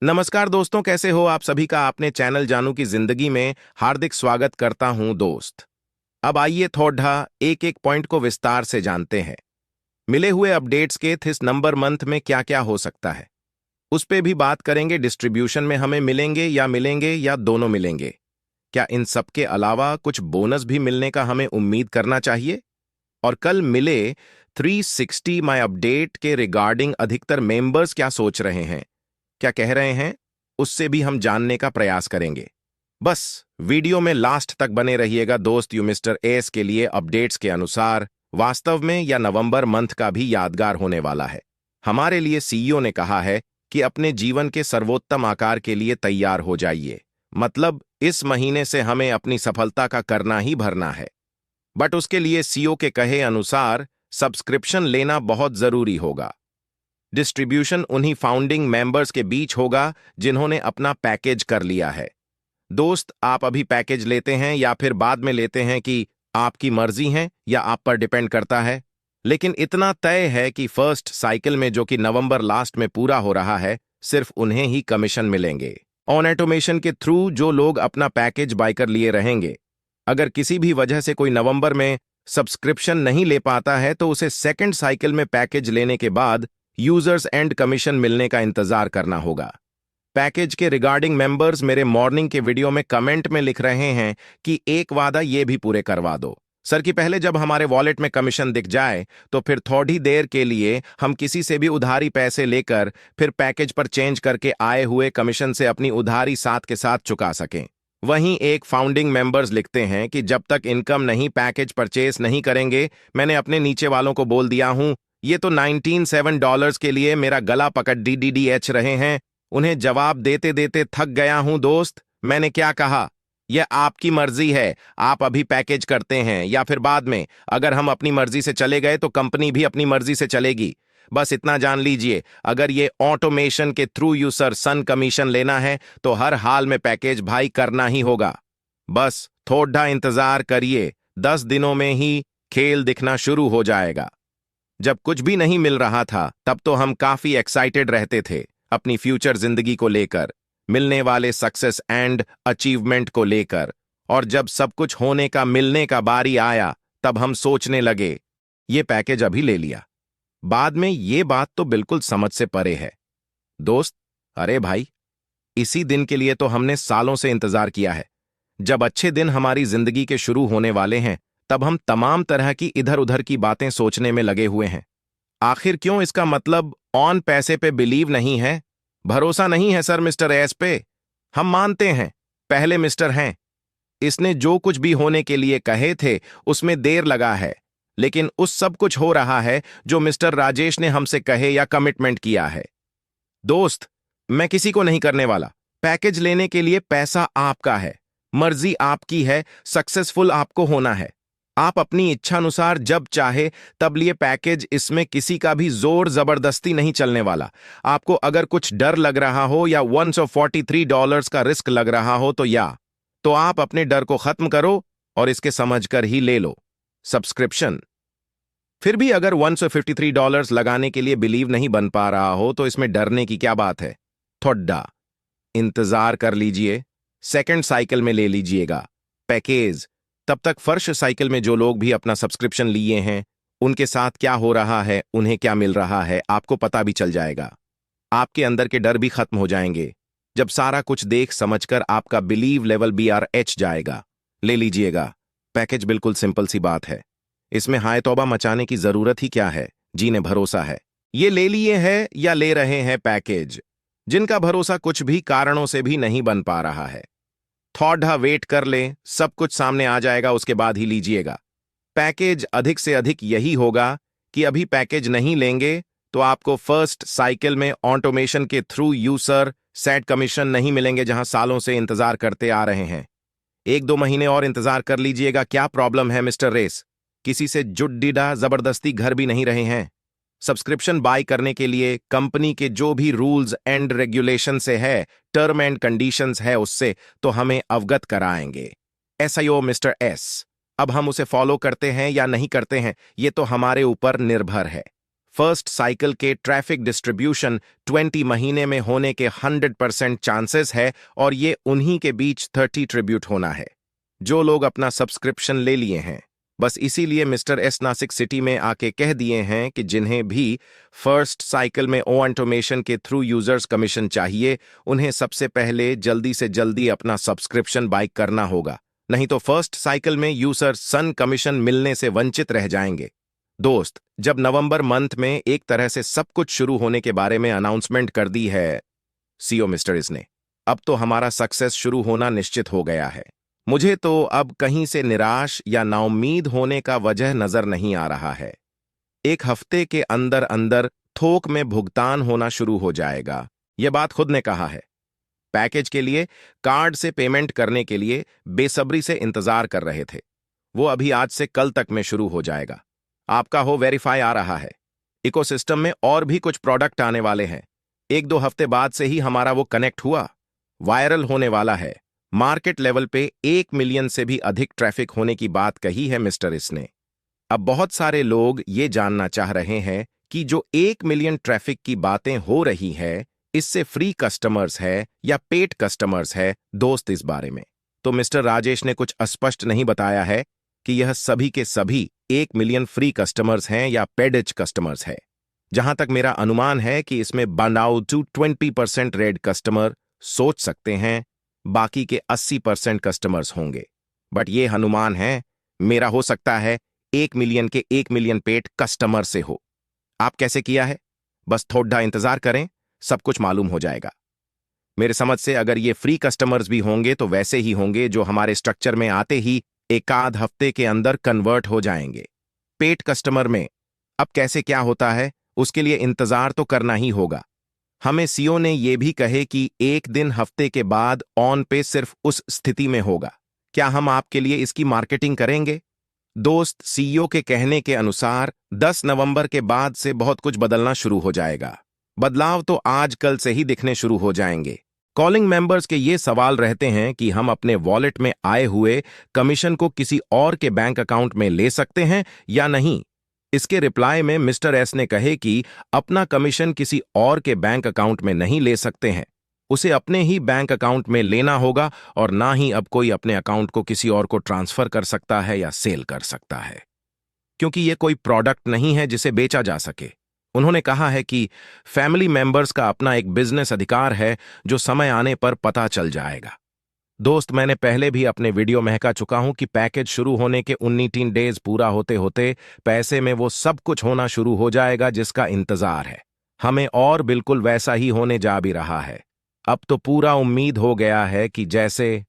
नमस्कार दोस्तों, कैसे हो आप सभी का अपने चैनल जानू की जिंदगी में हार्दिक स्वागत करता हूं दोस्त। अब आइए थोड़ा एक एक पॉइंट को विस्तार से जानते हैं। मिले हुए अपडेट्स के इस नंबर मंथ में क्या क्या हो सकता है उस पे भी बात करेंगे। डिस्ट्रीब्यूशन में हमें मिलेंगे या दोनों मिलेंगे। क्या इन सब के अलावा कुछ बोनस भी मिलने का हमें उम्मीद करना चाहिए? और कल मिले 360 माई अपडेट के रिगार्डिंग अधिकतर मेंबर्स क्या सोच रहे हैं, क्या कह रहे हैं, उससे भी हम जानने का प्रयास करेंगे। बस वीडियो में लास्ट तक बने रहिएगा दोस्त। यू मिस्टर एस के लिए अपडेट्स के अनुसार वास्तव में या नवंबर मंथ का भी यादगार होने वाला है। हमारे लिए सीईओ ने कहा है कि अपने जीवन के सर्वोत्तम आकार के लिए तैयार हो जाइए। मतलब इस महीने से हमें अपनी सफलता का करना ही भरना है। बट उसके लिए सीईओ के कहे अनुसार सब्सक्रिप्शन लेना बहुत जरूरी होगा। डिस्ट्रीब्यूशन उन्हीं फाउंडिंग मेंबर्स के बीच होगा जिन्होंने अपना पैकेज कर लिया है। दोस्त, आप अभी पैकेज लेते हैं या फिर बाद में लेते हैं कि आपकी मर्जी है या आप पर डिपेंड करता है। लेकिन इतना तय है कि फर्स्ट साइकिल में, जो कि नवंबर लास्ट में पूरा हो रहा है, सिर्फ उन्हें ही कमीशन मिलेंगे ऑन ऑटोमेशन के थ्रू। जो लोग अपना पैकेज बाय कर लिए रहेंगे, अगर किसी भी वजह से कोई नवंबर में सब्सक्रिप्शन नहीं ले पाता है तो उसे सेकंड साइकिल में पैकेज लेने के बाद यूजर्स एंड कमीशन मिलने का इंतजार करना होगा। पैकेज के रिगार्डिंग मेंबर्स मेरे मॉर्निंग के वीडियो में कमेंट में लिख रहे हैं कि एक वादा ये भी पूरे करवा दो सर, कि पहले जब हमारे वॉलेट में कमीशन दिख जाए तो फिर थोड़ी देर के लिए हम किसी से भी उधारी पैसे लेकर फिर पैकेज पर चेंज करके आए हुए कमीशन से अपनी उधारी साथ के साथ चुका सकें। वहीं एक फाउंडिंग मेंबर्स लिखते हैं कि जब तक इनकम नहीं पैकेज परचेस नहीं करेंगे। मैंने अपने नीचे वालों को बोल दिया हूं, ये तो $97 के लिए मेरा गला पकड़ DDDH रहे हैं। उन्हें जवाब देते देते थक गया हूं दोस्त। मैंने क्या कहा, यह आपकी मर्जी है, आप अभी पैकेज करते हैं या फिर बाद में। अगर हम अपनी मर्जी से चले गए तो कंपनी भी अपनी मर्जी से चलेगी। बस इतना जान लीजिए, अगर ये ऑटोमेशन के थ्रू यूजर सन कमीशन लेना है तो हर हाल में पैकेज भाई करना ही होगा। बस थोड़ा इंतजार करिए, 10 दिनों में ही खेल दिखना शुरू हो जाएगा। जब कुछ भी नहीं मिल रहा था तब तो हम काफी एक्साइटेड रहते थे अपनी फ्यूचर जिंदगी को लेकर, मिलने वाले सक्सेस एंड अचीवमेंट को लेकर। और जब सब कुछ होने का मिलने का बारी आया तब हम सोचने लगे ये पैकेज अभी ले लिया, बाद में। ये बात तो बिल्कुल समझ से परे है दोस्त। अरे भाई, इसी दिन के लिए तो हमने सालों से इंतजार किया है। जब अच्छे दिन हमारी जिंदगी के शुरू होने वाले हैं तब हम तमाम तरह की इधर उधर की बातें सोचने में लगे हुए हैं। आखिर क्यों? इसका मतलब ऑन पैसे पे बिलीव नहीं है, भरोसा नहीं है सर मिस्टर एस पे। हम मानते हैं पहले मिस्टर हैं, इसने जो कुछ भी होने के लिए कहे थे उसमें देर लगा है, लेकिन उस सब कुछ हो रहा है जो मिस्टर राजेश ने हमसे कहे या कमिटमेंट किया है। दोस्त, मैं किसी को नहीं करने वाला। पैकेज लेने के लिए पैसा आपका है, मर्जी आपकी है, सक्सेसफुल आपको होना है। आप अपनी इच्छानुसार जब चाहे तब लिए पैकेज, इसमें किसी का भी जोर जबरदस्ती नहीं चलने वाला। आपको अगर कुछ डर लग रहा हो या $143 का रिस्क लग रहा हो तो आप अपने डर को खत्म करो और इसके समझकर ही ले लो सब्सक्रिप्शन। फिर भी अगर $153 लगाने के लिए बिलीव नहीं बन पा रहा हो तो इसमें डरने की क्या बात है। थोड़ा इंतजार कर लीजिए, सेकंड साइकिल में ले लीजिएगा पैकेज। तब तक फर्स्ट साइकिल में जो लोग भी अपना सब्सक्रिप्शन लिए हैं उनके साथ क्या हो रहा है, उन्हें क्या मिल रहा है, आपको पता भी चल जाएगा। आपके अंदर के डर भी खत्म हो जाएंगे जब सारा कुछ देख समझकर आपका बिलीव लेवल BRH जाएगा। ले लीजिएगा पैकेज, बिल्कुल सिंपल सी बात है। इसमें हाय तौबा मचाने की जरूरत ही क्या है, जी ने भरोसा है। ये ले लिए है या ले रहे हैं पैकेज, जिनका भरोसा कुछ भी कारणों से भी नहीं बन पा रहा है, थोड़ा वेट कर ले, सब कुछ सामने आ जाएगा, उसके बाद ही लीजिएगा पैकेज। अधिक से अधिक यही होगा कि अभी पैकेज नहीं लेंगे तो आपको फर्स्ट साइकिल में ऑटोमेशन के थ्रू यूजर सेट कमीशन नहीं मिलेंगे, जहां सालों से इंतजार करते आ रहे हैं। 1-2 महीने और इंतजार कर लीजिएगा। क्या प्रॉब्लम है मिस्टर रेस? किसी से जुड्डीडा जबरदस्ती घर भी नहीं रहे हैं। सब्सक्रिप्शन बाय करने के लिए कंपनी के जो भी रूल्स एंड रेगुलेशन से है, टर्म एंड कंडीशंस है, उससे तो हमें अवगत कराएंगे SIO मिस्टर एस। अब हम उसे फॉलो करते हैं या नहीं करते हैं ये तो हमारे ऊपर निर्भर है। फर्स्ट साइकिल के ट्रैफिक डिस्ट्रीब्यूशन 20 महीने में होने के 100% चांसेस है और ये उन्हीं के बीच 30 ट्रिब्यूट होना है जो लोग अपना सब्सक्रिप्शन ले लिए हैं। बस इसीलिए मिस्टर एस नासिक सिटी में आके कह दिए हैं कि जिन्हें भी फर्स्ट साइकिल में ऑटोमेशन के थ्रू यूजर्स कमीशन चाहिए, उन्हें सबसे पहले जल्दी से जल्दी अपना सब्सक्रिप्शन बाय करना होगा, नहीं तो फर्स्ट साइकिल में यूजर सन कमीशन मिलने से वंचित रह जाएंगे। दोस्त, जब नवंबर मंथ में एक तरह से सब कुछ शुरू होने के बारे में अनाउंसमेंट कर दी है सीईओ मिस्टर इस ने, अब तो हमारा सक्सेस शुरू होना निश्चित हो गया है। मुझे तो अब कहीं से निराश या नाउम्मीद होने का वजह नजर नहीं आ रहा है। एक हफ्ते के अंदर अंदर थोक में भुगतान होना शुरू हो जाएगा, यह बात खुद ने कहा है। पैकेज के लिए कार्ड से पेमेंट करने के लिए बेसब्री से इंतजार कर रहे थे, वो अभी आज से कल तक में शुरू हो जाएगा। आपका हो वेरीफाई आ रहा है। इकोसिस्टम में और भी कुछ प्रोडक्ट आने वाले हैं। 1-2 हफ्ते बाद से ही हमारा वो कनेक्ट हुआ, वायरल होने वाला है। मार्केट लेवल पे 1 मिलियन से भी अधिक ट्रैफिक होने की बात कही है मिस्टर इस ने। अब बहुत सारे लोग ये जानना चाह रहे हैं कि जो 1 मिलियन ट्रैफिक की बातें हो रही है, इससे फ्री कस्टमर्स है या पेड कस्टमर्स है। दोस्त, इस बारे में तो मिस्टर राजेश ने कुछ स्पष्ट नहीं बताया है कि यह सभी के सभी 1 मिलियन फ्री कस्टमर्स हैं या पेड कस्टमर्स है। जहां तक मेरा अनुमान है कि इसमें बनाउ टू 20% रेड कस्टमर सोच सकते हैं, बाकी के 80% कस्टमर्स होंगे। बट ये अनुमान है मेरा, हो सकता है 1 मिलियन के 1 मिलियन पेड कस्टमर से हो। आप कैसे किया है, बस थोड़ा इंतजार करें, सब कुछ मालूम हो जाएगा। मेरे समझ से अगर ये फ्री कस्टमर्स भी होंगे तो वैसे ही होंगे जो हमारे स्ट्रक्चर में आते ही एक आध हफ्ते के अंदर कन्वर्ट हो जाएंगे। पेड कस्टमर में अब कैसे क्या होता है, उसके लिए इंतजार तो करना ही होगा। हमें सीईओ ने यह भी कहे कि एक दिन हफ्ते के बाद ऑन पे सिर्फ उस स्थिति में होगा। क्या हम आपके लिए इसकी मार्केटिंग करेंगे? दोस्त, सीईओ के कहने के अनुसार 10 नवंबर के बाद से बहुत कुछ बदलना शुरू हो जाएगा। बदलाव तो आज कल से ही दिखने शुरू हो जाएंगे। कॉलिंग मेंबर्स के ये सवाल रहते हैं कि हम अपने वॉलेट में आए हुए कमीशन को किसी और के बैंक अकाउंट में ले सकते हैं या नहीं। इसके रिप्लाई में मिस्टर एस ने कहे कि अपना कमीशन किसी और के बैंक अकाउंट में नहीं ले सकते हैं, उसे अपने ही बैंक अकाउंट में लेना होगा और ना ही अब कोई अपने अकाउंट को किसी और को ट्रांसफर कर सकता है या सेल कर सकता है, क्योंकि यह कोई प्रोडक्ट नहीं है जिसे बेचा जा सके। उन्होंने कहा है कि फैमिली मेंबर्स का अपना एक बिजनेस अधिकार है जो समय आने पर पता चल जाएगा। दोस्त, मैंने पहले भी अपने वीडियो में कह चुका हूं कि पैकेज शुरू होने के 19 डेज पूरा होते होते पैसे में वो सब कुछ होना शुरू हो जाएगा जिसका इंतजार है हमें, और बिल्कुल वैसा ही होने जा भी रहा है। अब तो पूरा उम्मीद हो गया है कि जैसे